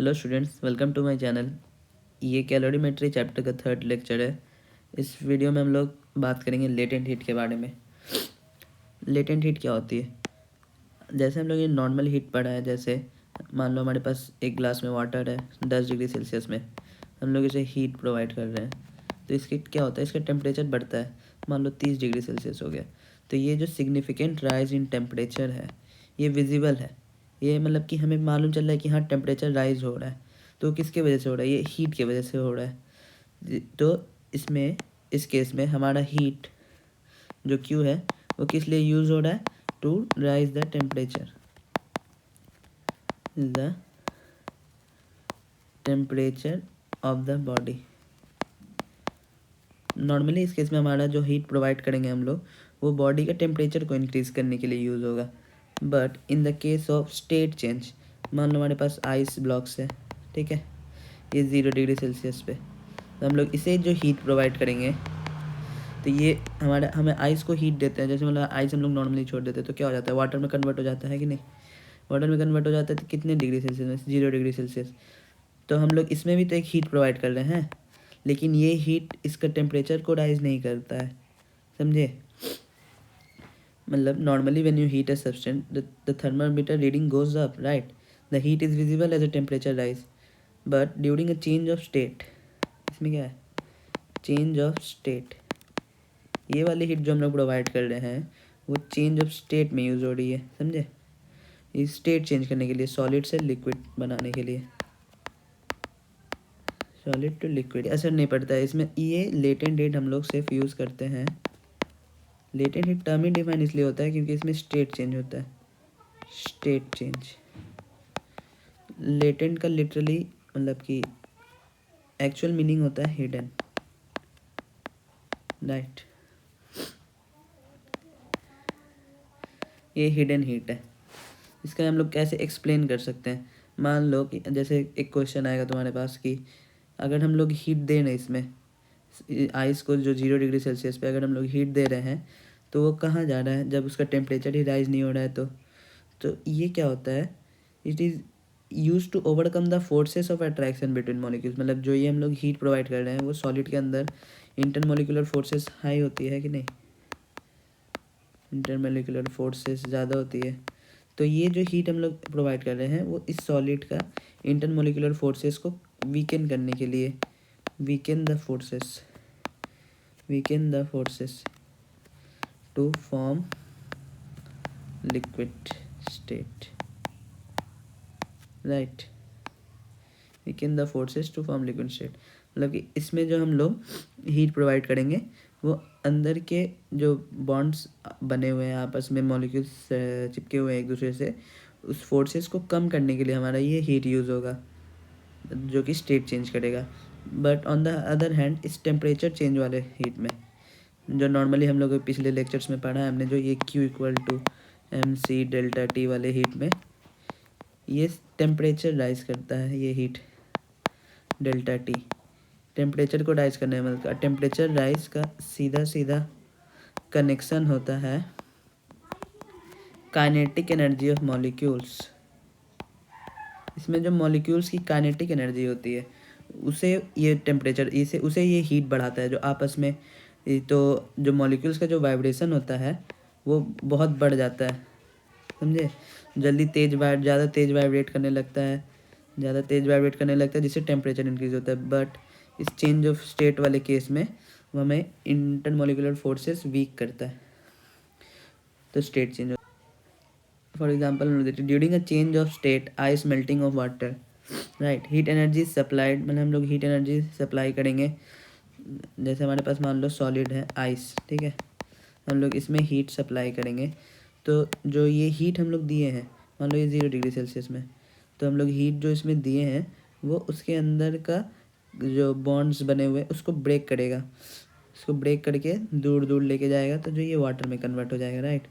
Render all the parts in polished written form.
Hello students, welcome to my channel. ये calorimetry chapter का third lecture है। इस वीडियो में हम लोग बात करेंगे लेटेंट हीट के बारे में। लेटेंट हीट क्या होती है? जैसे हम लोग ये नॉर्मल हीट पढ़ा है, जैसे मान लो हमारे पास एक ग्लास में वाटर है 10 डिग्री सेल्सियस में, हम लोग इसे हीट प्रोवाइड कर रहे हैं तो इसके क्या होता है, इसका टेम्परेचर बढ़ता है। मान लो 30 डिग्री सेल्सियस हो गया, तो ये जो सिग्निफिकेंट राइज इन टेम्परेचर है ये विजिबल है। ये मतलब कि हमें मालूम चल रहा है कि हाँ टेम्परेचर राइज हो रहा है। तो किसके वजह से हो रहा है? ये हीट की वजह से हो रहा है। तो इसमें इस केस में हमारा हीट जो क्यू है वो किस लिए यूज़ हो रहा है? To rise the temperature, the temperature of the body. Normally इस केस में हमारा जो हीट प्रोवाइड करेंगे हम लोग वो बॉडी का टेम्परेचर को इंक्रीज़ करने के लिए यूज़ होगा। But in the case of state change, मान लो हमारे पास आइस ब्लॉक्स है, ठीक है, ये 0 डिग्री सेल्सियस पे, तो हम लोग इसे जो हीट प्रोवाइड करेंगे तो ये हमें आइस को हीट देते हैं। जैसे मतलब आइस हम लोग नॉर्मली छोड़ देते हैं तो क्या हो जाता है, वाटर में कन्वर्ट हो जाता है कि नहीं? वाटर में कन्वर्ट हो जाता है तो कितने डिग्री सेल्सियस में? 0 डिग्री सेल्सियस। तो हम लोग इसमें भी तो एक हीट प्रोवाइड कर रहे हैं, लेकिन ये हीट इसका टेम्परेचर को राइज नहीं करता है, समझे? मतलब normally when you heat a substance the thermometer reading goes up, right? The heat is visible as a temperature rise, but during a change of state, इसमें क्या है, चेंज ऑफ स्टेट, ये वाली हीट जो हम लोग प्रोवाइड कर रहे हैं वो चेंज ऑफ स्टेट में यूज़ हो रही है, समझे? ये स्टेट चेंज करने के लिए, सॉलिड से लिक्विड बनाने के लिए, सॉलिड टू लिक्विड, असर नहीं पड़ता है इसमें। ये लेटेंट हीट हम लोग सिर्फ यूज़ करते हैं। लेटेंट हीट टर्म ही डिफाइन इसलिए होता है क्योंकि इसमें स्टेट चेंज होता है, स्टेट चेंज। लेटेंट का लिटरली मतलब कि एक्चुअल मीनिंग होता है हिडन, राइट? ये हिडन हीट है। इसका हम लोग कैसे एक्सप्लेन कर सकते हैं? मान लो कि जैसे एक क्वेश्चन आएगा तुम्हारे पास कि अगर हम लोग हीट दे रहे हैं इसमें आइस को, जो 0 डिग्री सेल्सियस पे अगर हम लोग हीट दे रहे हैं तो वो कहाँ जा रहा है जब उसका टेम्परेचर ही राइज नहीं हो रहा है? तो ये क्या होता है, it is used to overcome the forces of attraction between molecules. मतलब जो ये हम लोग हीट प्रोवाइड कर रहे हैं वो सॉलिड के अंदर इंटरमोलिकुलर फोर्सेस हाई होती है कि नहीं? इंटरमोलिकुलर फोर्सेस ज़्यादा होती है। तो ये जो हीट हम लोग प्रोवाइड कर रहे हैं वो इस सॉलिड का इंटरमोलिकुलर फोर्सेस को वीकन करने के लिए, weaken the forces, weaken the forces to form liquid state, right? Weaken the forces to form liquid state, मतलब कि इसमें जो हम लोग हीट प्रोवाइड करेंगे वो अंदर के जो बॉन्ड्स बने हुए हैं आपस में, मॉलिक्यूल्स चिपके हुए हैं एक दूसरे से, उस फोर्सेस को कम करने के लिए हमारा ये हीट यूज़ होगा जो कि स्टेट चेंज करेगा। But on the other hand इस टेम्परेचर चेंज वाले हीट में, जो नॉर्मली हम लोग पिछले लेक्चर्स में पढ़ा है हमने, जो ये Q equal to MC delta T वाले हीट में, ये टेम्परेचर राइज करता है। ये हीट डेल्टा T टेम्परेचर को राइज करने में मदद, टेम्परेचर राइज का सीधा सीधा कनेक्शन होता है काइनेटिक एनर्जी ऑफ मॉलिक्यूल्स। इसमें जो मॉलिक्यूल्स की काइनेटिक एनर्जी होती है उसे ये टेम्परेचर, इसे उसे ये हीट बढ़ाता है जो आपस में, तो जो मॉलिक्यूल्स का जो वाइब्रेशन होता है वो बहुत बढ़ जाता है, समझे? जल्दी ज़्यादा तेज़ वाइब्रेट करने लगता है, ज़्यादा तेज़ वाइब्रेट करने लगता है जिससे टेम्परेचर इंक्रीज़ होता है। बट इस चेंज ऑफ स्टेट वाले केस में वो हमें इंटरमोलिकुलर फोर्सेस वीक करता है, तो state change. For example during a change of state ice melting of water, right? Heat energy supplied, मतलब हम लोग हीट एनर्जी सप्लाई करेंगे। जैसे हमारे पास मान लो सॉलिड है आइस, ठीक है, हम लोग इसमें हीट सप्लाई करेंगे तो जो ये हीट हम लोग दिए हैं, मान लो ये 0 डिग्री सेल्सियस में, तो हम लोग हीट जो इसमें दिए हैं वो उसके अंदर का जो बॉन्ड्स बने हुए उसको ब्रेक करेगा, उसको ब्रेक करके दूर दूर लेके जाएगा, तो जो ये वाटर में कन्वर्ट हो जाएगा, राइट?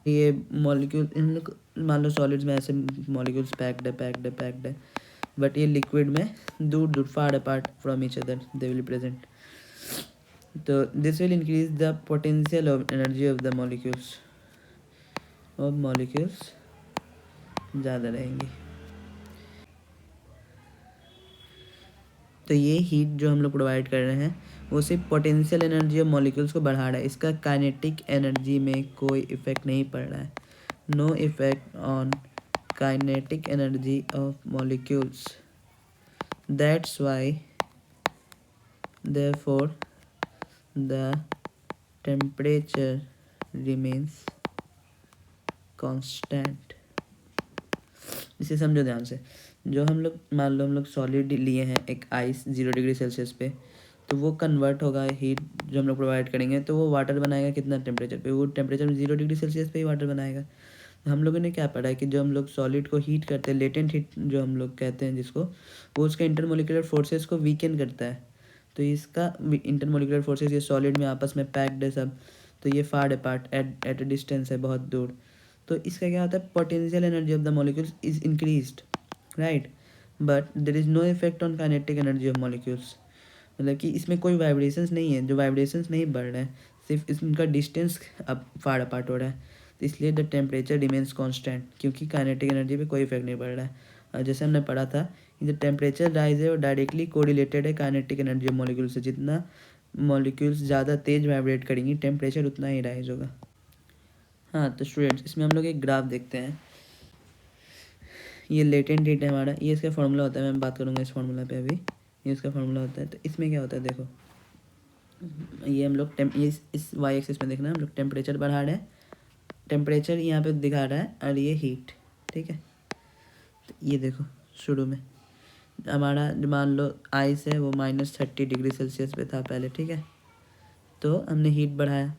ये मॉलिक्यूल इन लोग मान लो सॉलिड्स में ऐसे मॉलिक्यूल्स पैक्ड है, बट ये लिक्विड में दूर दूर far apart from each other they will present. तो this will increase the potential of energy of the molecules, और मॉलिक्यूल्स ज़्यादा रहेंगी। तो ये हीट जो हम लोग प्रोवाइड कर रहे हैं वो सिर्फ पोटेंशियल एनर्जी ऑफ मॉलिक्यूल्स को बढ़ा रहा है, इसका काइनेटिक एनर्जी में कोई इफेक्ट नहीं पड़ रहा है. No effect on kinetic energy of molecules. That's why therefore the temperature remains constant. इसे समझो ध्यान से. जो हम लोग मान लो हम लोग सॉलिड लिए हैं एक आइस 0 डिग्री सेल्सियस पे, तो वो कन्वर्ट होगा हीट जो हम लोग प्रोवाइड करेंगे तो वो वाटर बनाएगा कितना टेम्परेचर पे, वो टेम्परेचर 0 डिग्री सेल्सियस पे ही वाटर बनाएगा. हम लोगों ने क्या पढ़ा है कि जो हम लोग सॉलिड को हीट करते हैं, लेटेंट हीट जो हम लोग कहते हैं जिसको, वो उसके इंटरमोलिकुलर फोर्सेस को वीकेन करता है. तो इसका इंटरमोलिकुलर फोर्सेस, ये सॉलिड में आपस में पैक्ड है सब, तो ये far apart at a distance है, बहुत दूर. तो इसका क्या होता है, potential energy of the molecules is increased, right, but there is no effect on kinetic energy of molecules. मतलब कि इसमें कोई वाइब्रेशंस नहीं है, जो वाइब्रेशंस नहीं बढ़ रहे हैं, सिर्फ इसका डिस्टेंस अब फार अपार्ट हो रहा है. तो इसलिए द टेम्परेचर रिमेन्स कांस्टेंट, क्योंकि काइनेटिक एनर्जी पे कोई इफेक्ट नहीं पड़ रहा है. और जैसे हमने पढ़ा था, द टेम्परेचर राइज है और डायरेक्टली कोरिलेटेड है काइनेटिक एनर्जी ऑफ मॉलिक्यूल से. जितना मॉलिक्यूल्स ज़्यादा तेज वाइब्रेट करेंगी टेम्परेचर उतना ही राइज होगा. हाँ तो स्टूडेंट्स, इसमें हम लोग एक ग्राफ देखते हैं. ये लेटेंट हीट है हमारा, ये इसका फार्मूला होता है, मैं बात करूँगा इस फार्मूला पे अभी. ये इसका फार्मूला होता है. तो इसमें क्या होता है देखो, ये हम लोग ये इस वाई एक्सिस में देखना, हम लोग टेम्परेचर बढ़ा रहे हैं, टेम्परेचर यहाँ पे दिखा रहा है, और ये हीट, ठीक है. तो ये देखो शुरू में हमारा जो मान लो आइस है वो -30 डिग्री सेल्सियस पे था पहले, ठीक है. तो हमने हीट बढ़ाया,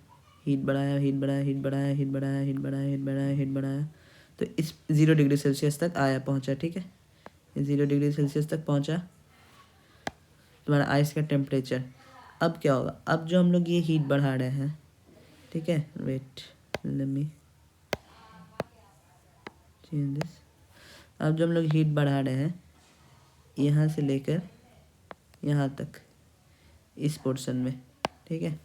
हीट बढ़ाया, हीट बढ़ाया, हीट बढ़ाया, हीट बढ़ाया, हीट बढ़ाया, हीट बढ़ाया, हीट बढ़ाया, तो इस 0 डिग्री सेल्सियस तक आया, पहुंचा, ठीक है. ये 0 डिग्री सेल्सियस तक पहुंचा तुम्हारा आइस का टेम्परेचर. अब क्या होगा, अब जो हम लोग ये हीट बढ़ा रहे हैं, ठीक है, wait let me change this. अब जो हम लोग हीट बढ़ा रहे हैं यहाँ से लेकर यहाँ तक, इस पोर्शन में, ठीक है,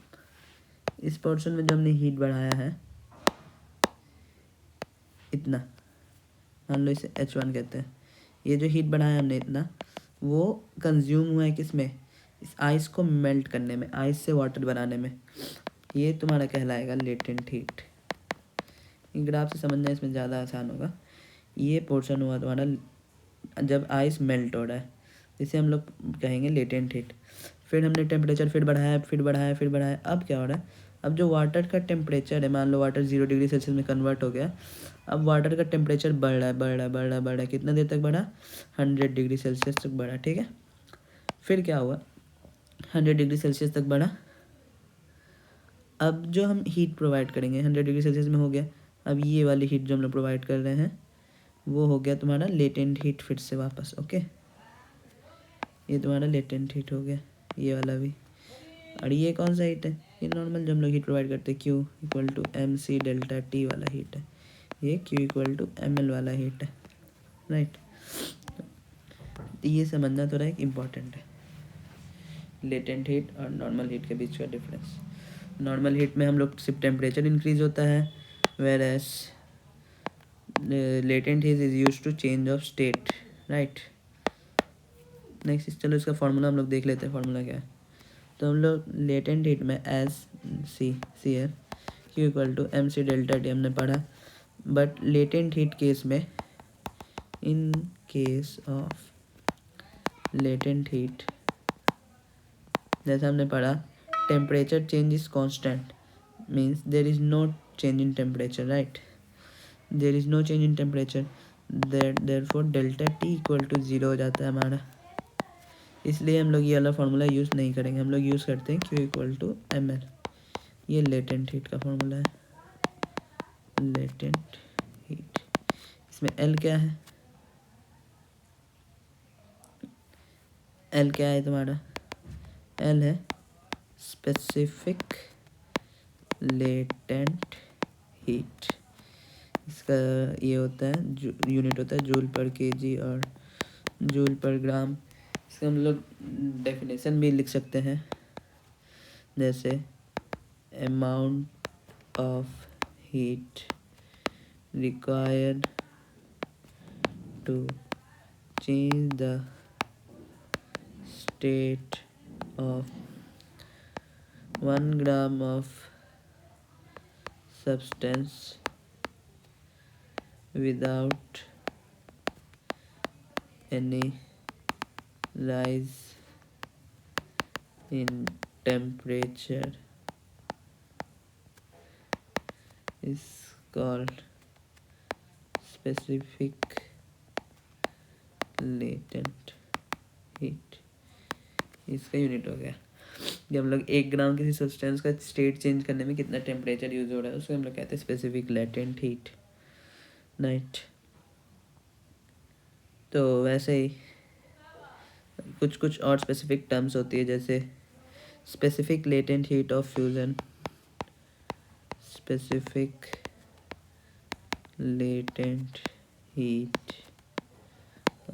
इस पोर्शन में जो हमने हीट बढ़ाया है इतना, मान लो इसे H1 कहते हैं. ये जो हीट बढ़ाया हमने इतना, वो कंज्यूम हुआ है किस में, इस आइस को मेल्ट करने में, आइस से वाटर बनाने में. ये तुम्हारा कहलाएगा लेटेंट हीट. ग्राफ से समझना इसमें ज़्यादा आसान होगा. ये पोर्शन हुआ तुम्हारा जब आइस मेल्ट हो रहा है, इसे हम लोग कहेंगे लेटेंट हीट. फिर हमने टेम्परेचर फिर बढ़ाया, फिर बढ़ाया, फिर बढ़ाया. अब क्या हो रहा है, अब जो वाटर का टेम्परेचर है, मान लो वाटर 0 डिग्री सेल्सियस में कन्वर्ट हो गया, अब वाटर का टेम्परेचर बढ़ रहा है, बढ़ रहा है, बढ़ रहा है, बढ़ रहा है. कितना देर तक बढ़ा, 100 डिग्री सेल्सियस तक बढ़ा, ठीक है. फिर क्या हुआ, 100 डिग्री सेल्सियस तक बढ़ा. अब जो हम हीट प्रोवाइड करेंगे 100 डिग्री सेल्सियस में हो गया, अब ये वाली हीट जो हम लोग प्रोवाइड कर रहे हैं वो हो गया तुम्हारा लेटेंट हीट फिर से वापस, ओके. ये तुम्हारा लेटेंट हीट हो गया, ये वाला भी. और ये कौन सा हीट है, ये नॉर्मल जो हम लोग हीट प्रोवाइड करते हैं, Q equal to MC delta T वाला हीट है. ये Q इक्वल टू ML वाला हीट है, राइट. ये समझना थोड़ा एक इम्पॉर्टेंट है, लेटेंट हीट और नॉर्मल हीट के बीच का डिफरेंस. नॉर्मल हीट में हम लोग सिर्फ टेम्परेचर इंक्रीज होता है, whereas latent heat is used to change of state, right. Next चलो इसका फार्मूला हम लोग देख लेते हैं, फार्मूला क्या है. तो हम लोग लेटेंट हीट में एज सी है Q equal to MC delta T हमने पढ़ा. बट लेटेंट हीट केस में, in case of latent heat, जैसा हमने पढ़ा, temperature change is constant, means there is no change in temperature, right. There is no change in temperature, therefore delta T equal to 0 हो जाता है हमारा. इसलिए हम लोग ये वाला फार्मूला यूज़ नहीं करेंगे, हम लोग यूज़ करते हैं Q इक्वल टू ML. ये लेटेंट हीट का फार्मूला है, लेटेंट हीट. इसमें L क्या है, L क्या है तुम्हारा, L है स्पेसिफिक लेटेंट हीट. इसका ये होता है यूनिट होता है जूल पर केजी और जूल पर ग्राम. इसका हम लोग डेफिनेशन भी लिख सकते हैं, जैसे amount of heat required to change the state of 1 gram of substance without any rise in temperature is called specific latent heat। इसका यूनिट हो गया जब हम लोग 1 ग्राम किसी सब्सटेंस का स्टेट चेंज करने में कितना टेम्परेचर यूज हो रहा है उसको हम लोग कहते हैं स्पेसिफिक लेटेंट हीट। राइट, तो वैसे ही कुछ कुछ और स्पेसिफिक टर्म्स होती है जैसे specific latent heat of fusion, specific latent heat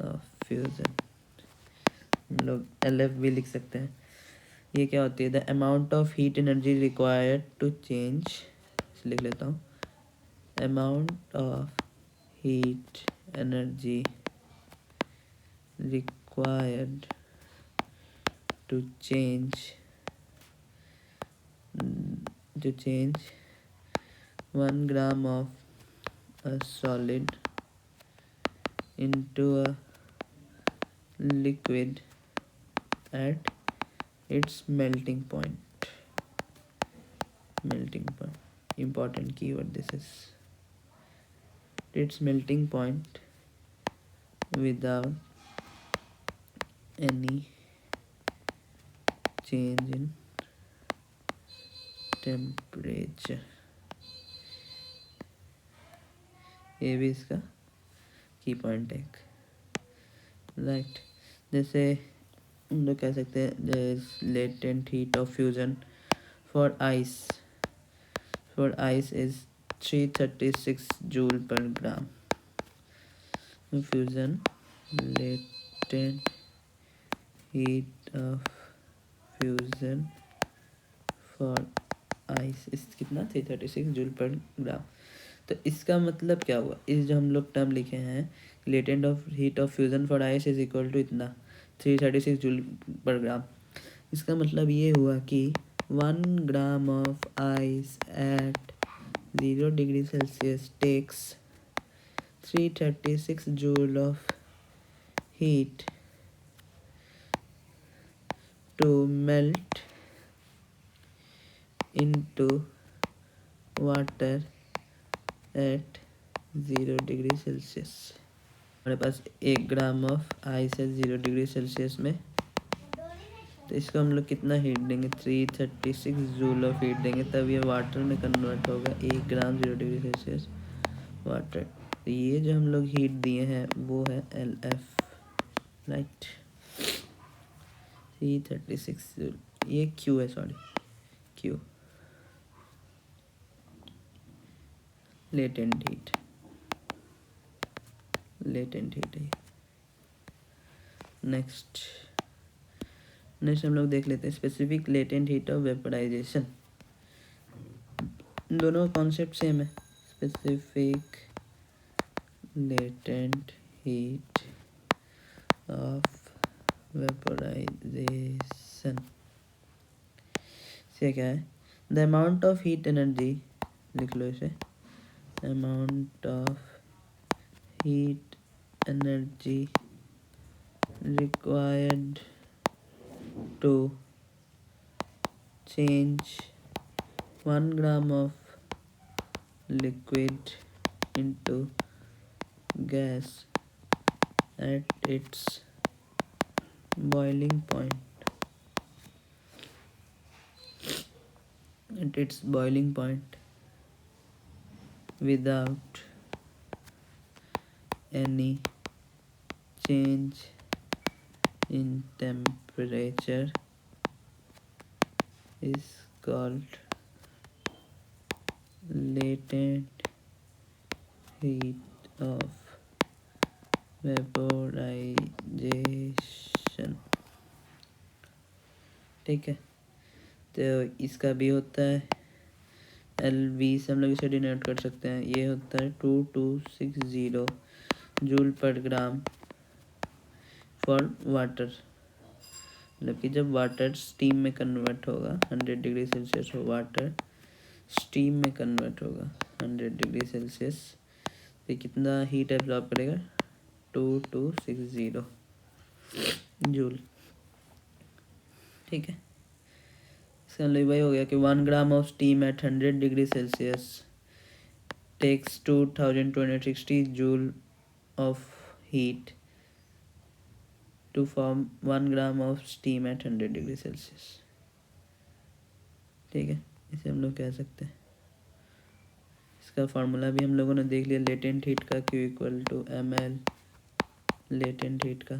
of fusion, हम लोग LF भी लिख सकते हैं। ये क्या होती है? The amount of heat energy required to change, लिख लेता हूँ, amount of heat energy required to change 1 gram of a solid into a liquid at its melting point, important keyword this is, its melting point without any change in temperature। ये भी इसका की point है। Right, जैसे हम लोग कह सकते हैं latent heat of fusion for ice is 336 joule per gram. Fusion latent heat of fusion for ice इस कितना 336 जूल पर ग्राम। तो इसका मतलब क्या हुआ? इस जो हम लोग टर्म लिखे हैं latent of heat of fusion for ice is equal to इतना 336 जूल पर ग्राम। इसका मतलब ये हुआ कि 1 gram of ice at 0 degree Celsius takes 336 joule of heat to melt into water at 0 degree Celsius. हमारे पास 1 ग्राम ऑफ आइस है 0 degree Celsius में, तो इसको हम लोग कितना हीट देंगे? 336 जूल ऑफ हीट देंगे, तब ये वाटर में कन्वर्ट होगा 1 ग्राम 0 डिग्री सेल्सियस वाटर। तो ये जो हम लोग हीट दिए हैं वो है LF। राइट, 336 जूल, ये Q है, सॉरी Q लेटेंट हीट है। नेक्स्ट हम लोग देख लेते हैं specific latent heat of vaporisation. दोनों कॉन्सेप्ट सेम है। Specific latent heat of vaporisation से क्या है? The amount of heat energy, लिख लो इसे, amount of heat energy required to change 1 gram of liquid into gas at its boiling point without any change in temperature is called latent heat of vaporization। ठीक है, तो इसका भी होता है LV से हम लोग इसे डिनोट कर सकते हैं। ये होता है 2260 joule per gram for water. मतलब कि जब वाटर स्टीम में कन्वर्ट होगा 100 डिग्री सेल्सियस हो, वाटर स्टीम में कन्वर्ट होगा 100 डिग्री सेल्सियस, तो कितना हीट एब्जॉर्ब करेगा 2260 जूल। ठीक है, इसका मतलब वही हो गया कि 1 gram of steam eight 100 degree Celsius takes 2260 joule of heat to form 1 gram of steam at 100 degree Celsius. ठीक है, इसे हम लोग कह सकते हैं, इसका फार्मूला भी हम लोगों ने देख लिया लेटेंट हीट का, Q equal to ml latent heat का।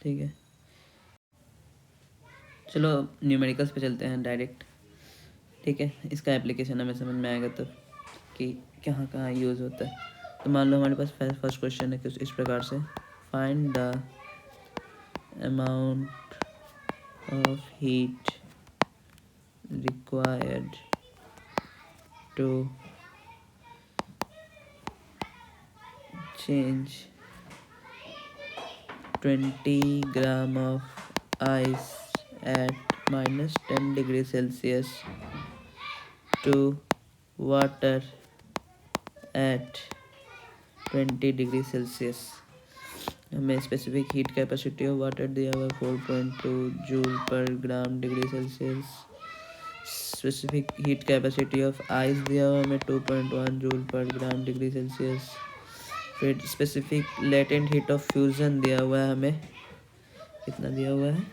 ठीक है, चलो न्यूमेरिकल्स पे चलते हैं डायरेक्ट। ठीक है, इसका एप्लीकेशन हमें समझ में आएगा तब कि कहाँ कहाँ यूज़ होता है। तो मान लो हमारे पास फर्स्ट क्वेश्चन है कुछ इस प्रकार से, find the amount of heat required to change 20 gram of ice at -10 degree Celsius to water at 20 degree Celsius. हमें specific heat capacity of water दिया हुआ 4.2 joule per gram degree Celsius. Specific heat capacity of ice दिया हुआ हमें 2.1 joule per gram degree Celsius. फिर specific latent heat of fusion दिया हुआ है हमें, कितना दिया हुआ है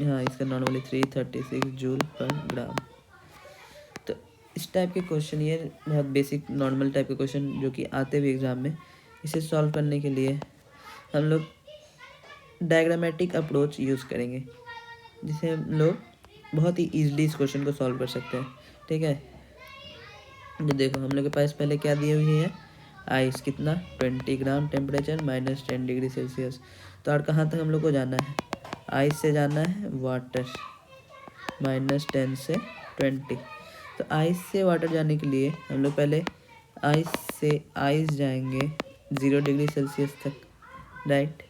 यहाँ, इसका नॉर्मली 336 जूल पर ग्राम। तो इस टाइप के क्वेश्चन, ये बहुत बेसिक नॉर्मल टाइप के क्वेश्चन जो कि आते भी एग्ज़ाम में, इसे सॉल्व करने के लिए हम लोग डायग्रामेटिक अप्रोच यूज़ करेंगे, जिसे हम लोग बहुत ही ईजिली इस क्वेश्चन को सॉल्व कर सकते हैं। ठीक है, जो देखो हम लोग के पास पहले क्या दी हुई है, आइस कितना 20 ग्राम, टेम्परेचर -10 डिग्री सेल्सियस। तो और कहाँ तक हम लोग को जाना है, आइस से जाना है वाटर -10 से 20। तो आइस से वाटर जाने के लिए हम लोग पहले आइस से आइस जाएंगे 0 डिग्री सेल्सियस तक, राइट।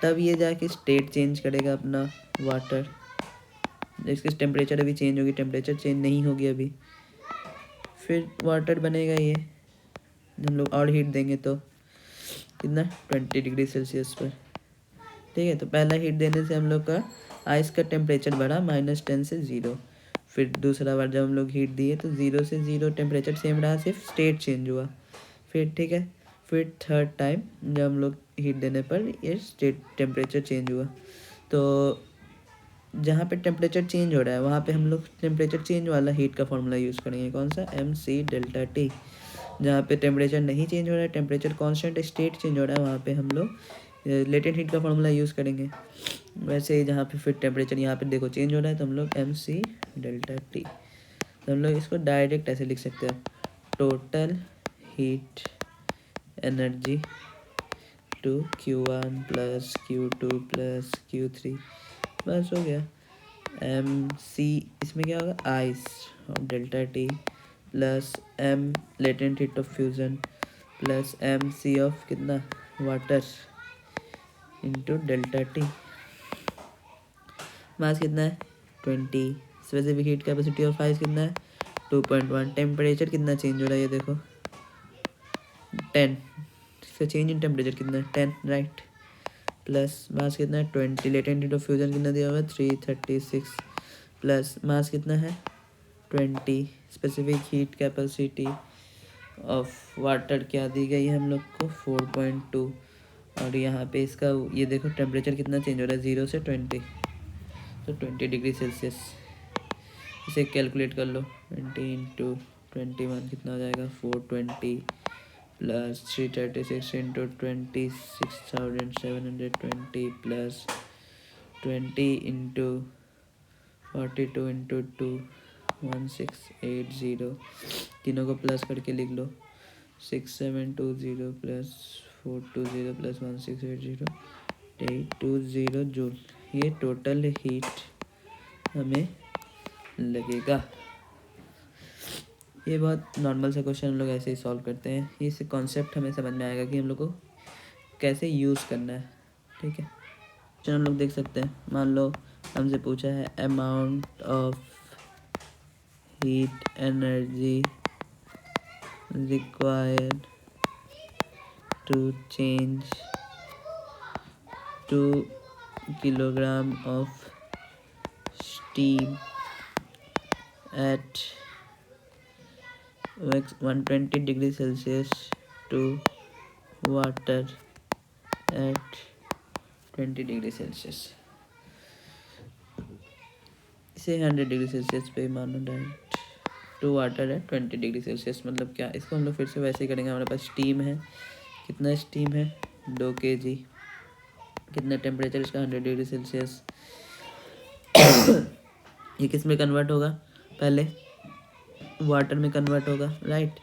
तब ये जाके स्टेट चेंज करेगा अपना वाटर, इसकी टेम्परेचर अभी चेंज होगी, टेम्परेचर चेंज नहीं होगी अभी। फिर वाटर बनेगा ये, हम लोग और हीट देंगे तो कितना 20 डिग्री सेल्सियस पर। ठीक है, तो पहला हीट देने से हम लोग का आइस का टेम्परेचर बढ़ा -10 से 0। फिर दूसरा बार जब हम लोग हीट दिए तो 0 से 0 टेम्परेचर सेम रहा, सिर्फ स्टेट चेंज हुआ। फिर ठीक है, फिर थर्ड टाइम जब हम लोग हीट देने पर ये स्टेट टेम्परेचर चेंज हुआ। तो जहाँ पे टेम्परेचर चेंज हो रहा है वहाँ पे हम लोग टेम्परेचर चेंज वाला हीट का फॉर्मूला यूज़ करेंगे, कौन सा, mc डेल्टा टी। जहाँ पे टेम्परेचर नहीं चेंज हो रहा है, टेम्परेचर कांस्टेंट, स्टेट चेंज हो रहा है, वहाँ पे हम लोग लेटेंट हीट का फॉर्मूला यूज़ करेंगे। वैसे ही जहाँ पे फिर टेम्परेचर यहाँ पे देखो चेंज हो रहा है तो हम लोग mc डेल्टा टी। तो हम लोग इसको डायरेक्ट ऐसे लिख सकते हैं, total heat energy to Q1 plus Q2 plus Q3, बस हो गया। mc इसमें क्या होगा, आइस और delta T plus m latent heat of fusion plus mc of कितना वाटर इंटू डेल्टा टी। मास कितना है 20, specific heat capacity of ice कितना है 2.1, टेम्परेचर कितना चेंज हो रहा है ये देखो 10, इसका चेंज इन टेम्परेचर कितना है 10, राइट। प्लस मास कितना है 20, लेटेंट हीट ऑफ फ्यूजन कितना दिया हुआ है 336, प्लस मास कितना है 20, specific heat capacity of water क्या दी गई है हम लोग को 4.2, और यहाँ पे इसका ये देखो टेम्परेचर कितना चेंज हो रहा है 0 से 20, तो 20 डिग्री सेल्सियस। इसे कैलकुलेट कर लो, 20 इंटू 21 कितना हो जाएगा 420 plus 336 into 26,720 plus 20 into 42 into 2 1680, तीनों को प्लस करके लिख लो 6720 प्लस 420 प्लस 1680 820 जूल। ये टोटल हीट हमें लगेगा। ये बहुत नॉर्मल सा क्वेश्चन हम लोग ऐसे ही सॉल्व करते हैं, इस कॉन्सेप्ट हमें समझ में आएगा कि हम लोग को कैसे यूज़ करना है। ठीक है। क्वेश्चन हम लोग देख सकते हैं। मान लो हमसे पूछा है amount of heat energy required to change 2 kilogram of steam at 120 degrees Celsius to water at 20 degree Celsius. इसे 100 डिग्री सेल्सियस पे मानो direct, to water at 20 degree Celsius. मतलब क्या, इसको हम लोग फिर से वैसे ही करेंगे। हमारे पास स्टीम है, कितना स्टीम है 2 kg, कितना टेम्परेचर इसका 100 डिग्री सेल्सियस। ये किस में कन्वर्ट होगा, पहले वाटर में कन्वर्ट होगा, राइट।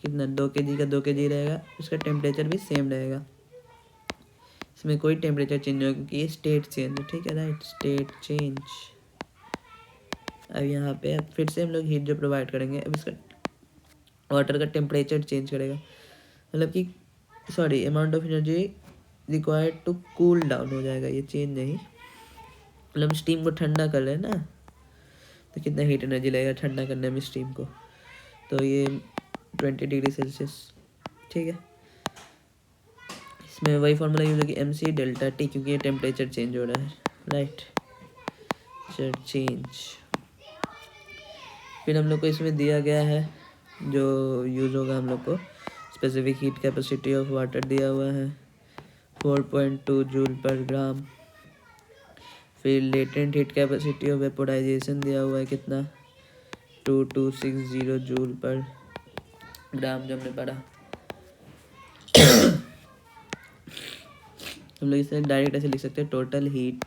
कितना 2 kg का 2 kg रहेगा, इसका टेम्परेचर भी सेम रहेगा, इसमें कोई टेम्परेचर चेंज नहीं होगा क्योंकि ये स्टेट चेंज है, ठीक है, राइट, स्टेट चेंज। अब यहाँ पे अब फिर से हम लोग हीट जो प्रोवाइड करेंगे, अब इसका वाटर का टेम्परेचर चेंज करेगा, मतलब कि sorry amount of energy required to cool down हो जाएगा, ये चेंज नहीं, मतलब स्टीम को ठंडा कर रहे हैं ना, तो कितना हीट एनर्जी लगेगा ठंडा करने में स्टीम को, तो ये 20 डिग्री सेल्सियस, ठीक है। इसमें वही फॉर्मूला यूज होगी MC डेल्टा T, क्योंकि ये टेम्परेचर चेंज हो रहा है, राइट, चेंज। फिर हम लोग को इसमें दिया गया है जो यूज़ होगा हम लोग को, specific heat capacity of water दिया हुआ है 4.2 जूल पर ग्राम। फिर latent heat capacity of vaporisation दिया हुआ है कितना 2260 जूल पर ग्राम, जो हमने पढ़ा। हम लोग इसे डायरेक्ट ऐसे लिख सकते हैं, टोटल हीट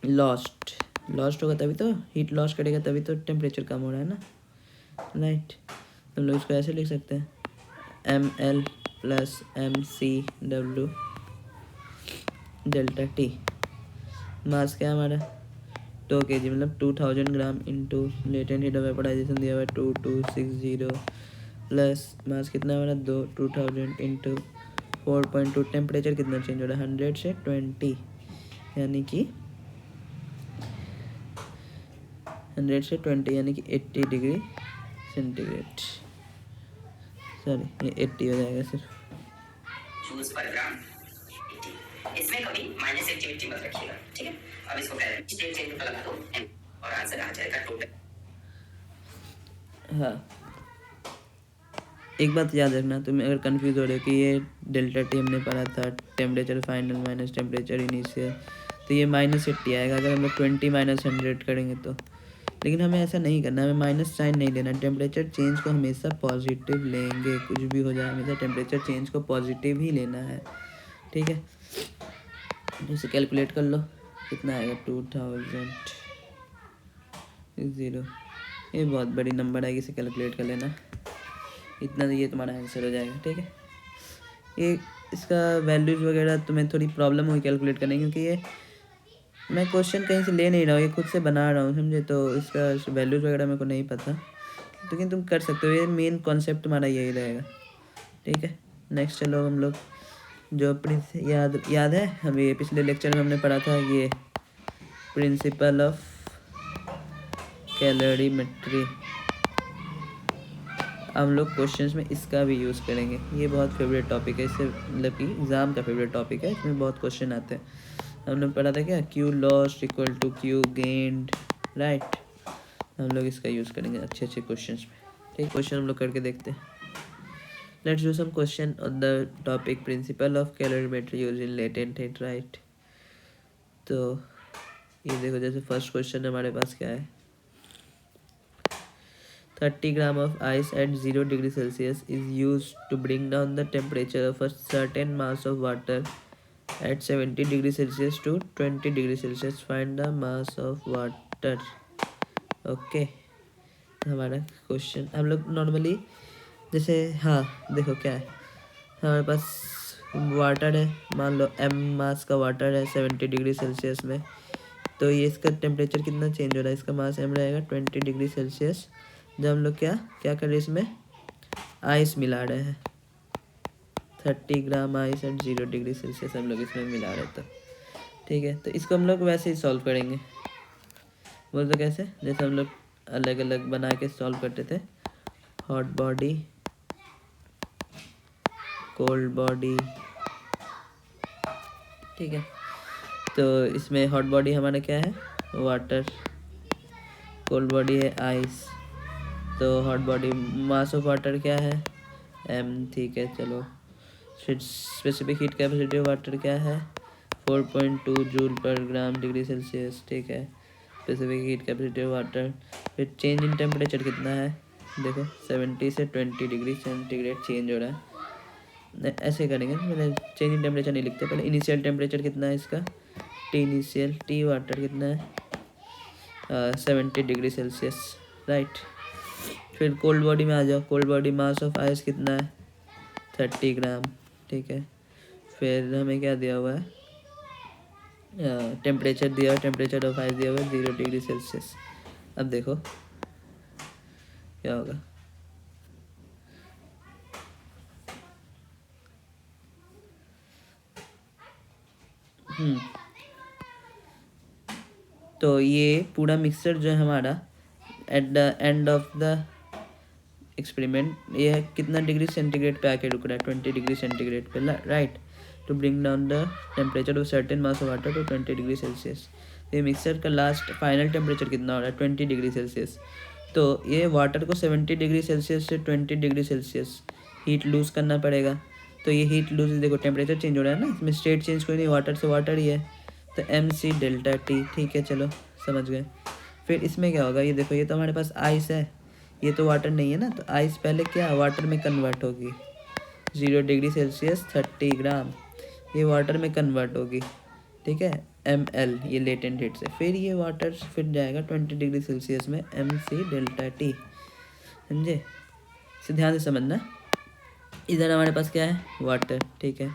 लॉस्ट होगा तभी तो, हीट लॉस करेगा तभी तो टेम्परेचर कम हो रहा है ना, राइट। हम लोग इसको ऐसे लिख सकते हैं ML plus MCW delta T। मास क्या है हमारा 2 kg, मतलब 2000 gram into latent heat of vaporisation दिया हुआ है 2260 प्लस मास कितना है हमारा 2000 इंटू 4.2, टेम्परेचर कितना चेंज हो रहा है 100 से 20, यानी कि 100 से 20 यानी कि 80 डिग्री सेंटीग्रेड, सॉरी ये 80 हो जाएगा सिर्फ। जूल्स पर ग्राम 80, इसमें कभी -80 मत रखिएगा, ठीक है। अब इसको पहले स्टेट चेंज पर लगा दो और आंसर आ जाएगा टोटल। हाँ, एक बात याद रखना, तुम अगर कंफ्यूज हो रहे हो कि ये डेल्टा T हमने पढ़ा था temperature final minus temperature initial, तो ये -80 आएगा अगर हम लोग 20 - 100 करेंगे तो। लेकिन हमें ऐसा नहीं करना, हमें माइनस साइन नहीं लेना, टेम्परेचर चेंज को हमेशा पॉजिटिव लेंगे, कुछ भी हो जाए हमेशा टेम्परेचर चेंज को पॉजिटिव ही लेना है, ठीक है। इसे कैलकुलेट कर लो, कितना आएगा 2000, ये बहुत बड़ी नंबर आएगी, इसे कैलकुलेट कर लेना, इतना ये तुम्हारा आंसर हो जाएगा, ठीक है। ये इसका वैल्यूज वगैरह तुम्हें थोड़ी प्रॉब्लम होगी कैलकुलेट करने, क्योंकि ये मैं क्वेश्चन कहीं से ले नहीं रहा हूँ, ये खुद से बना रहा हूँ, समझे, तो इसका वैल्यूज वगैरह मेरे को नहीं पता, लेकिन तुम कर सकते हो, ये मेन कॉन्सेप्ट तुम्हारा यही रहेगा, ठीक है। नेक्स्ट चलो हम लोग जो याद है हमें ये पिछले लेक्चर में हमने पढ़ा था, ये प्रिंसिपल ऑफ कैलोरीमेट्री, हम लोग क्वेश्चंस में इसका भी यूज़ करेंगे, ये बहुत फेवरेट टॉपिक है, इससे मतलब कि एग्ज़ाम का फेवरेट टॉपिक है, इसमें बहुत क्वेश्चन आते हैं। हमने पढ़ा था क्या, Q lost equal to Q gained, right, हम लोग इसका यूज़ करेंगे अच्छे अच्छे क्वेश्चंस में, ठीक। क्वेश्चन हम लोग करके देखते हैं। Let's do some question on the topic principle of calorimetry use in latent heat, right. तो ये देखो, जैसे फर्स्ट क्वेश्चन हमारे पास क्या है, 30 ग्राम of ice at 0 degree Celsius is used to bring down the temperature of a certain mass of water at 70 degree Celsius to 20 degree Celsius. Find the mass of water. Okay, हमारा question हम लोग normally जैसे, हाँ देखो क्या है, हमारे पास वाटर है, मान लो m मास का वाटर है 70 डिग्री सेल्सियस में, तो ये इसका टेम्परेचर कितना चेंज हो रहा है, इसका मास m रहेगा 20 डिग्री सेल्सियस। जब हम लोग क्या कर रहे हैं, इसमें आइस मिला रहे हैं 30 gram ice at 0 degree Celsius हम लोग इसमें मिला रहे थे। ठीक है, तो इसको हम लोग वैसे ही सॉल्व करेंगे। बोल तो कैसे, जैसे हम लोग अलग अलग बना के सॉल्व करते थे, हॉट बॉडी, कोल्ड बॉडी। ठीक है, तो इसमें हॉट बॉडी हमारा क्या है, वाटर, कोल्ड बॉडी है आइस। तो hot body mass of water क्या है, m। ठीक है, चलो फिर specific heat capacity of water क्या है, 4.2 joule per gram degree Celsius. ठीक है, specific heat capacity of water. फिर चेंज इन टेम्परेचर कितना है, देखो 70 से 20 डिग्री सेंटीग्रेड चेंज हो रहा है। ऐसे करेंगे, मैंने चेंज इन टेम्परेचर नहीं लिखते, पहले इनिशियल टेम्परेचर कितना है इसका, टी इनिशियल, टी वाटर कितना है 70 डिग्री सेल्सियस, राइट। फिर कोल्ड बॉडी में आ जाओ, cold body mass of ice कितना है 30 ग्राम। ठीक है, फिर हमें क्या दिया हुआ है, टेम्परेचर दिया हुआ, टेम्परेचर ऑफ आइस दिया हुआ है 0 डिग्री सेल्सियस। अब देखो क्या होगा, तो ये पूरा मिक्सचर जो है हमारा at the end of the experiment, ये है कितना डिग्री सेंटीग्रेड पे आके रुक रहा है, 20 डिग्री सेंटीग्रेड पे, right. To bring down the temperature of certain mass of water to 20 degree Celsius. ये मिक्सचर का लास्ट फाइनल टेम्परेचर कितना हो रहा है, 20 डिग्री सेल्सियस। तो ये वाटर को 70 डिग्री सेल्सियस से 20 डिग्री सेल्सियस हीट लूज़ करना पड़ेगा। तो ये हीट लूज, देखो टेम्परेचर चेंज हो रहा है ना, इसमें स्टेट चेंज कोई नहीं, वाटर से वाटर ही है, तो MC डेल्टा T। ठीक है, चलो समझ गए। फिर इसमें क्या होगा, ये देखो ये तो हमारे पास आइस है, ये तो वाटर नहीं है ना, तो आइस पहले क्या वाटर में कन्वर्ट होगी, 0 डिग्री सेल्सियस 30 ग्राम, ये वाटर में कन्वर्ट होगी। ठीक है, ml ये लेटेंट हीट से, फिर ये वाटर फिर जाएगा 20 डिग्री सेल्सियस में MC डेल्टा T। समझे, इसे ध्यान से समझना। इधर हमारे पास क्या है, वाटर। ठीक है,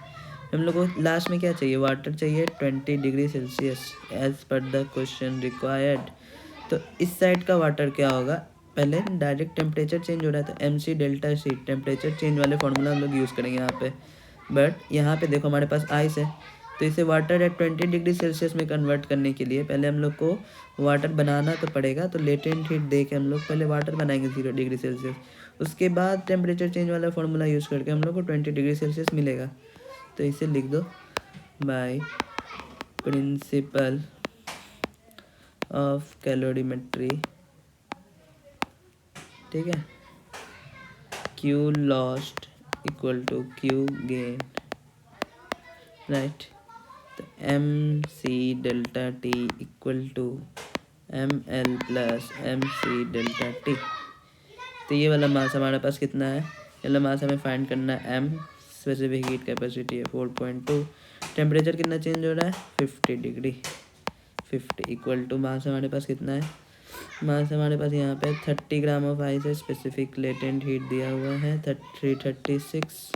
हम लोग को लास्ट में क्या चाहिए, वाटर चाहिए 20 degree Celsius as per the question required. तो इस साइड का वाटर क्या होगा, पहले डायरेक्ट टेम्परेचर चेंज हो रहा है तो MC delta C, temperature change वाले फॉर्मूला हम लोग यूज़ करेंगे यहाँ पे। बट यहाँ पे देखो हमारे पास आइस है, तो इसे वाटर एट 20 डिग्री सेल्सियस में कन्वर्ट करने के लिए पहले हम लोग को वाटर बनाना तो पड़ेगा। तो लेटेंट हीट दे के हम लोग पहले वाटर बनाएंगे 0 डिग्री सेल्सियस, उसके बाद टेम्परेचर चेंज वाला फॉर्मूला यूज़ करके हम लोग को 20 डिग्री सेल्सियस मिलेगा। तो इसे लिख दो, बाय प्रिंसिपल ऑफ कैलोरीमेट्री। ठीक है, Q lost equal to Q gain, right. तो MC delta T equal to ML plus MC delta T। तो ये वाला मास हमारे पास कितना है, ये वाला मास हमें फाइंड करना है M, स्पेसिफिक हीट कैपेसिटी है 4.2, टेम्परेचर कितना चेंज हो रहा है 50 डिग्री, 50 इक्वल टू मास हमारे पास कितना है, मास हमारे पास यहाँ पे 30 ग्राम ऑफ आइस है, स्पेसिफिक लेटेंट हीट दिया हुआ है 336,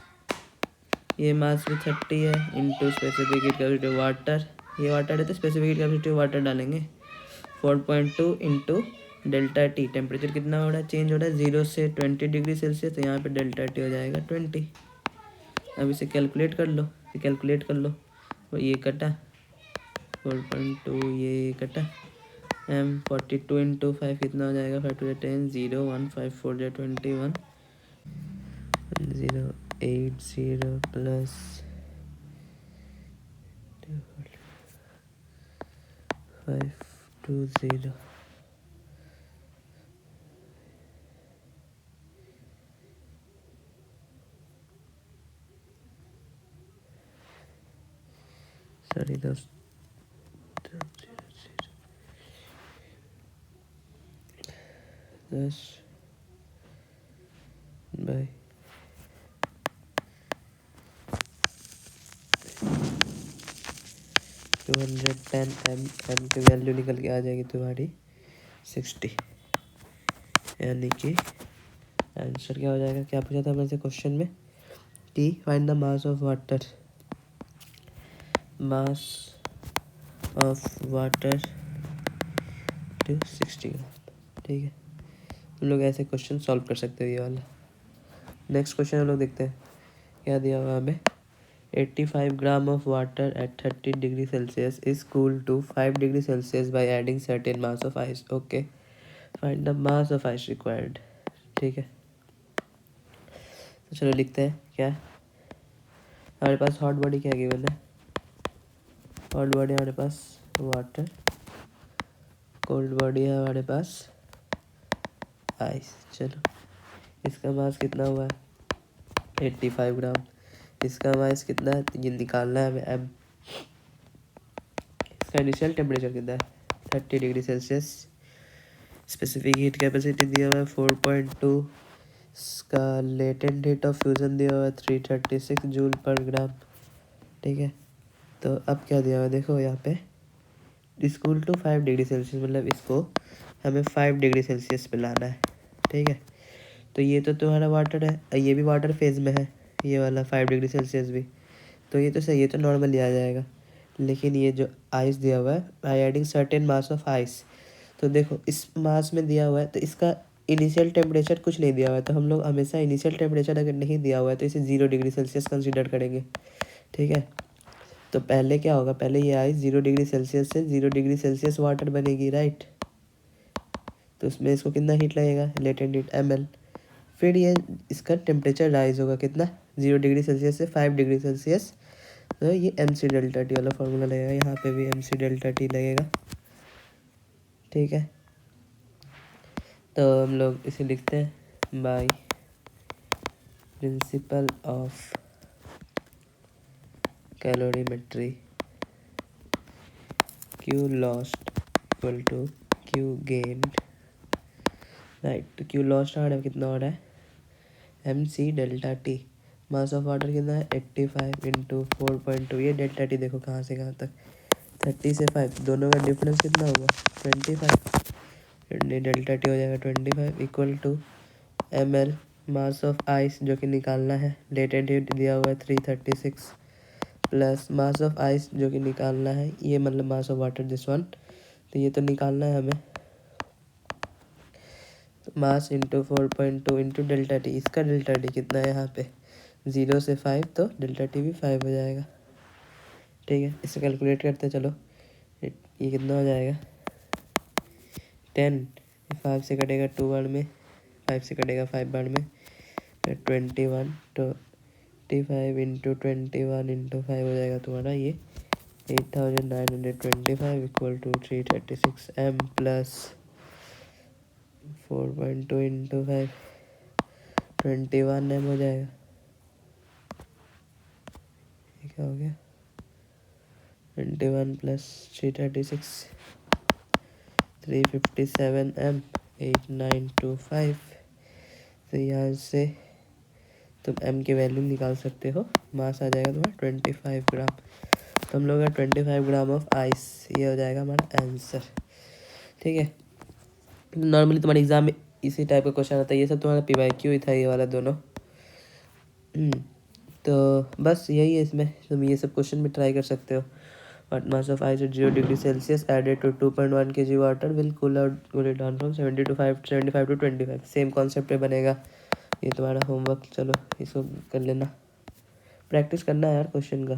ये मास भी 30 है, into specific heat capacity water, ये वाटर है तो स्पेसिफिक हीट कैपेसिटी वाटर डालेंगे 4.2 इंटू डेल्टा T, टेम्परेचर कितना हो रहा है, चेंज हो रहा है 0 से 20 डिग्री सेल्सियस, तो यहाँ पे डेल्टा T हो जाएगा 20। अब इसे कैलकुलेट कर लो, और ये कटा 4.2, ये कटा M 42 इंटू 5 कितना हो जाएगा, 5 to the 10 0 1 5 4 जा 21 080 प्लस 520 सॉरी दोस्त 10 बाय 210 M की वैल्यू निकल के आ जाएगी तुम्हारी 60, यानी कि आंसर क्या हो जाएगा, क्या पूछा था हमने से क्वेश्चन में कि find the mass of water, mass of water to 60 gram. ठीक है, हम लोग ऐसे क्वेश्चन सॉल्व कर सकते हो ये वाला। नेक्स्ट क्वेश्चन हम लोग देखते हैं, क्या दिया हुआ हमें 85 gram of water at 30 degree Celsius is cool to 5 degree Celsius by adding certain mass of ice. Okay, find the mass of ice required. ठीक है, तो चलो लिखते हैं क्या है हमारे पास। हॉट बॉडी क्या गिवन है, हॉट बॉडी हमारे पास वाटर, कोल्ड बॉडी है हमारे पास आइस। चलो इसका मास कितना हुआ है 85 ग्राम, इसका मास कितना है ये निकालना है हमें एम। इसका इनिशियल टेम्परेचर कितना है 30 degree Celsius, specific heat capacity दिया हुआ है 4.2, इसका लेटेंट हीट ऑफ फ्यूज़न दिया हुआ है 336 जूल पर ग्राम। ठीक है, तो अब क्या दिया हुआ है देखो यहाँ पे इक्वल टू 5 डिग्री सेल्सियस, मतलब इसको हमें 5 डिग्री सेल्सियस पे लाना है। ठीक है, तो ये तो तुम्हारा वाटर है, ये भी वाटर फेज में है, ये वाला 5 डिग्री सेल्सियस भी, तो ये तो सही है, तो नॉर्मली आ जाएगा। लेकिन ये जो आइस दिया हुआ है I adding certain mass of ice, तो देखो इस मास में दिया हुआ है तो इसका इनिशियल टेम्परेचर कुछ नहीं दिया हुआ है, तो हम लोग हमेशा इनिशियल टेम्परेचर अगर नहीं दिया हुआ है तो इसे 0 डिग्री सेल्सियस कंसिडर करेंगे। ठीक है, तो पहले क्या होगा, पहले ये आइस 0 डिग्री सेल्सियस से 0 डिग्री सेल्सियस वाटर बनेगी, राइट। तो उसमें इसको कितना हीट लगेगा, लेटेंट हीट ml। फिर ये इसका टेम्परेचर राइज होगा कितना 0 डिग्री सेल्सियस से 5 डिग्री सेल्सियस, तो ये mc डेल्टा टी वाला फॉर्मूला लगेगा, यहाँ पे भी mc डेल्टा टी लगेगा। ठीक है, तो हम लोग इसे लिखते हैं by principle of calorimetry, Q lost equal to Q gained, right. तो Q लॉस्ट हमारा कितना हो रहा है mc delta T, mass of water कितना है 85 इंटू 4.2, ये डेल्टा टी देखो कहाँ से कहाँ तक 30 से 5, दोनों का डिफरेंस कितना होगा 25, डेल्टा टी हो जाएगा 25 equal to ml mass of ice जो कि निकालना है, लेटेंट हीट दिया हुआ है 336 प्लस मास ऑफ आइस जो कि निकालना है, ये मतलब मास ऑफ वाटर दिस वन, तो ये तो निकालना है हमें, mass into 4.2 into delta T, इसका डेल्टा टी कितना है यहाँ पे 0 से 5, तो डेल्टा टी भी 5 हो जाएगा। ठीक है, इसे कैलकुलेट करते चलो, ये कितना हो जाएगा 10, 5 से कटेगा 2 बार में, 5 से कटेगा 5 बार में, 21, तो 25 इंटू 21 इंटू 5 हो जाएगा तुम्हारा ये 8925 equal to 336 m plus 4.2 into 5 21 m हो जाएगा। ये क्या हो गया 21 प्लस 336 357 m 8925, तो यहाँ से तुम m की वैल्यू निकाल सकते हो, मास आ जाएगा तुम्हारा 25 ग्राम, तो हम लोग का 25 ग्राम ऑफ आइस, ये हो जाएगा हमारा आंसर। ठीक है, नॉर्मली तुम्हारे एग्जाम में इसी टाइप का क्वेश्चन आता है, ये सब तुम्हारा PYQ ही था ये वाला दोनों। तो बस यही है, इसमें तुम ये सब क्वेश्चन भी ट्राई कर सकते हो। What mass of ice at 0 degree Celsius added to 2.1 kg water will cool it down from 75 to 25, same concept पे बनेगा ये तुम्हारा होमवर्क। चलो इसको कर लेना, प्रैक्टिस करना है यार क्वेश्चन का,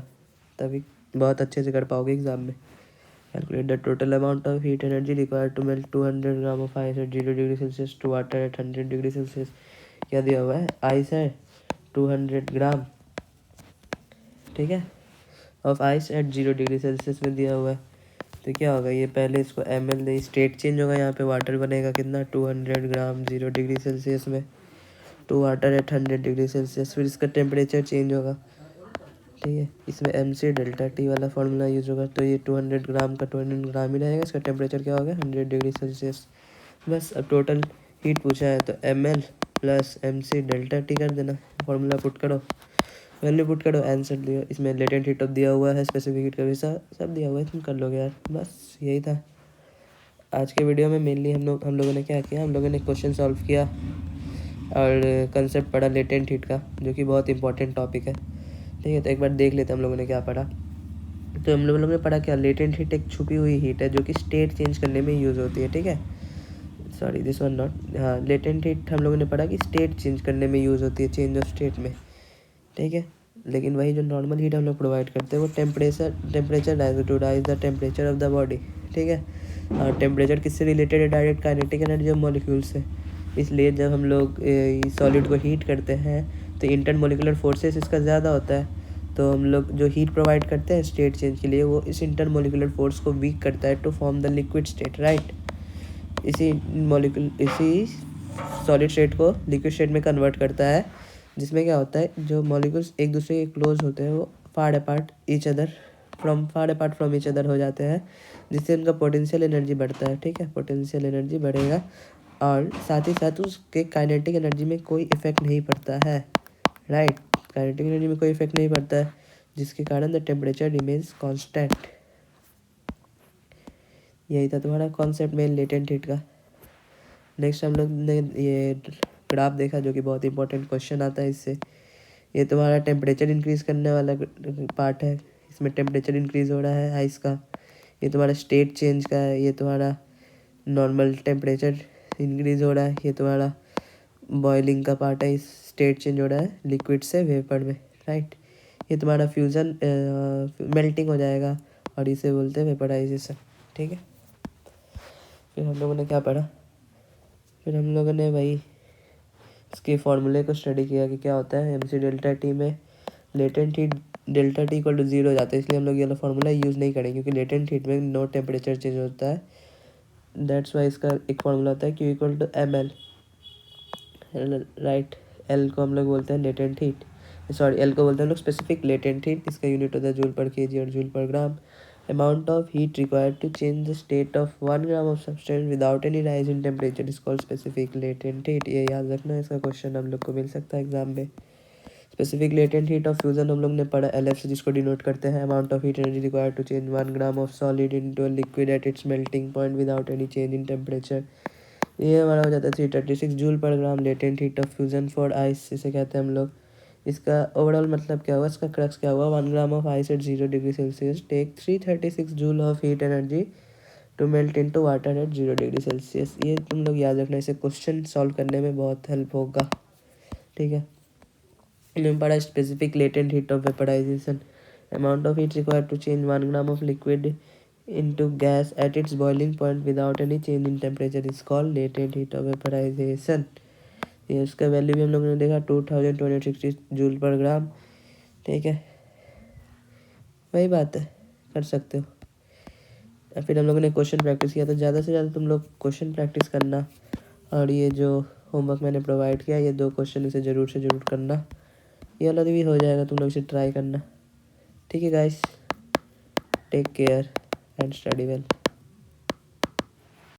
तभी बहुत अच्छे से कर पाओगे एग्जाम में। Calculate the total amount of heat energy required to melt 200 gram of ice at 0 degree Celsius to water at 100 degree Celsius. क्या दिया हुआ है, आइस है 200 ग्राम, ठीक है, of ice at 0 degree Celsius में दिया हुआ है, तो क्या होगा ये पहले इसको ml स्टेट चेंज होगा, यहाँ पे वाटर बनेगा कितना 200 ग्राम 0 डिग्री सेल्सियस में to water at 100 degree Celsius, फिर इसका टेम्परेचर चेंज होगा। ठीक है, इसमें mc डेल्टा टी वाला फार्मूला यूज होगा, तो ये 200 ग्राम का 200 ग्राम ही रहेगा, इसका टेम्परेचर क्या होगा 100 डिग्री सेल्सियस। बस अब टोटल हीट पूछा है तो ml plus mc delta T कर देना, फार्मूला पुट करो, वैल्यू पुट करो, आंसर दियो। इसमें लेटेंट हीट ऑफ दिया हुआ है, स्पेसिफिक हीट का भी सब दिया हुआ है, तुम कर लोगे यार। बस यही था आज के वीडियो में। मेनली हम लोगों ने क्या किया, हम लोगों ने क्वेश्चन सॉल्व किया और कंसेप्ट पढ़ा लेटेंट हीट का, जो कि बहुत इंपॉर्टेंट टॉपिक है। ठीक है, तो एक बार देख लेते हैं हम लोगों ने क्या पढ़ा। तो हम लोगों ने पढ़ा क्या, लेटेंट हीट एक छुपी हुई हीट है जो कि स्टेट चेंज करने में यूज़ होती है। ठीक है, सॉरी दिस वन नॉट, हाँ लेटेंट हीट हम लोगों ने पढ़ा कि स्टेट चेंज करने में यूज़ होती है, चेंज ऑफ स्टेट में। ठीक है, लेकिन वही जो नॉर्मल हीट हम लोग प्रोवाइड करते हैं वो temperature rise to rise the temperature of the body, ठीक है। और टेम्परेचर किससे रिलेटेड है? Direct kinetic energy of molecule से। इसलिए जब हम लोग सॉलिड को हीट करते हैं तो इंटरमोलिकुलर फोर्सेस इसका ज़्यादा होता है, तो हम लोग जो हीट प्रोवाइड करते हैं स्टेट चेंज के लिए वो इस इंटरमोलिकुलर फोर्स को वीक करता है to form the liquid state, right. इसी सॉलिड स्टेट को लिक्विड स्टेट में कन्वर्ट करता है, जिसमें क्या होता है, जो मॉलिक्यूल्स एक दूसरे के क्लोज होते हैं वो फार अपार्ट फ्रॉम ईच अदर हो जाते हैं, जिससे उनका पोटेंशियल एनर्जी बढ़ता है, ठीक है। पोटेंशियल एनर्जी बढ़ेगा और साथ ही साथ उसके काइनेटिक एनर्जी में कोई इफेक्ट नहीं पड़ता है, राइट। काइनेटिक एनर्जी में कोई इफेक्ट नहीं पड़ता है, जिसके कारण द टेम्परेचर रिमेन्स कांस्टेंट। यही था तुम्हारा कॉन्सेप्ट मेन लेटेंट हीट का। नेक्स्ट हम लोग ने ये ग्राफ देखा जो कि बहुत इंपॉर्टेंट क्वेश्चन आता है इससे। ये तुम्हारा टेम्परेचर इंक्रीज़ करने वाला पार्ट है, इसमें टेम्परेचर इंक्रीज़ हो रहा है आइस का। ये तुम्हारा स्टेट चेंज का है, ये तुम्हारा नॉर्मल टेम्परेचर इंक्रीज़ हो रहा है। ये तुम्हारा बॉइलिंग का पार्ट है, इस स्टेट चेंज हो रहा है लिक्विड से वेपर में, राइट। ये तुम्हारा फ्यूज़न मेल्टिंग हो जाएगा और इसे बोलते हैं वेपराइजेशन, ठीक है। फिर हम लोगों ने क्या पढ़ा? फिर हम लोगों ने भाई इसके फॉर्मूले को स्टडी किया कि क्या होता है MC डेल्टा टी में latent heat delta T equal to 0 हो जाता है, इसलिए हम लोग ये वाला फार्मूला यूज़ नहीं करेंगे क्योंकि लेटेंट हीट में नो टेम्परेचर चेंज होता है। दैट्स वाई इसका एक फार्मूला होता है Q equal to ML, right. L को हम लोग बोलते हैं लेटेंट हीट, सॉरी L को बोलते हैं हम लोग स्पेसिफिक लेटेंट हीट, इसका यूनिट होता है जूल पर केजी और joule per gram. Amount of heat required to change the state of 1 gram of substance without any rise in temperature is called specific latent heat. ये याद रखना है, इसका question हम लोग को मिल सकता है एग्जाम में। Specific latent heat of fusion हम लोग ने पढ़ा LF से, जिसको डिनोट करते हैं amount of heat energy required to change 1 gram of solid into a liquid at its melting point without any change in temperature. ये हमारा हो जाता है 336 joule per gram latent heat of fusion for ice, इसे कहते हैं हम लोग। इसका ओवरऑल मतलब क्या हुआ, इसका क्रक्स क्या हुआ? 1 gram of ice at 0 degree Celsius take 336 joule of heat energy to melt into water at 0 degree Celsius. ये तुम लोग याद रखना, इसे क्वेश्चन सॉल्व करने में बहुत हेल्प होगा, ठीक है। इन्हें पढ़ा specific latent heat of vaporization. Amount of heat required to change 1 gram of liquid into gas at its boiling point without any change in temperature is called latent heat of vaporization। ये उसका value भी हम लोगों ने देखा 2260 joule per ग्राम, ठीक है। वही बात है, कर सकते हो। फिर हम लोगों ने क्वेश्चन प्रैक्टिस किया, तो ज़्यादा से ज़्यादा तुम लोग क्वेश्चन प्रैक्टिस करना, और ये जो होमवर्क मैंने प्रोवाइड किया ये 2 क्वेश्चन इसे ज़रूर से ज़रूर करना। ये वाला भी हो जाएगा, तुम लोग इसे ट्राई करना, ठीक है guys. Take care and study well.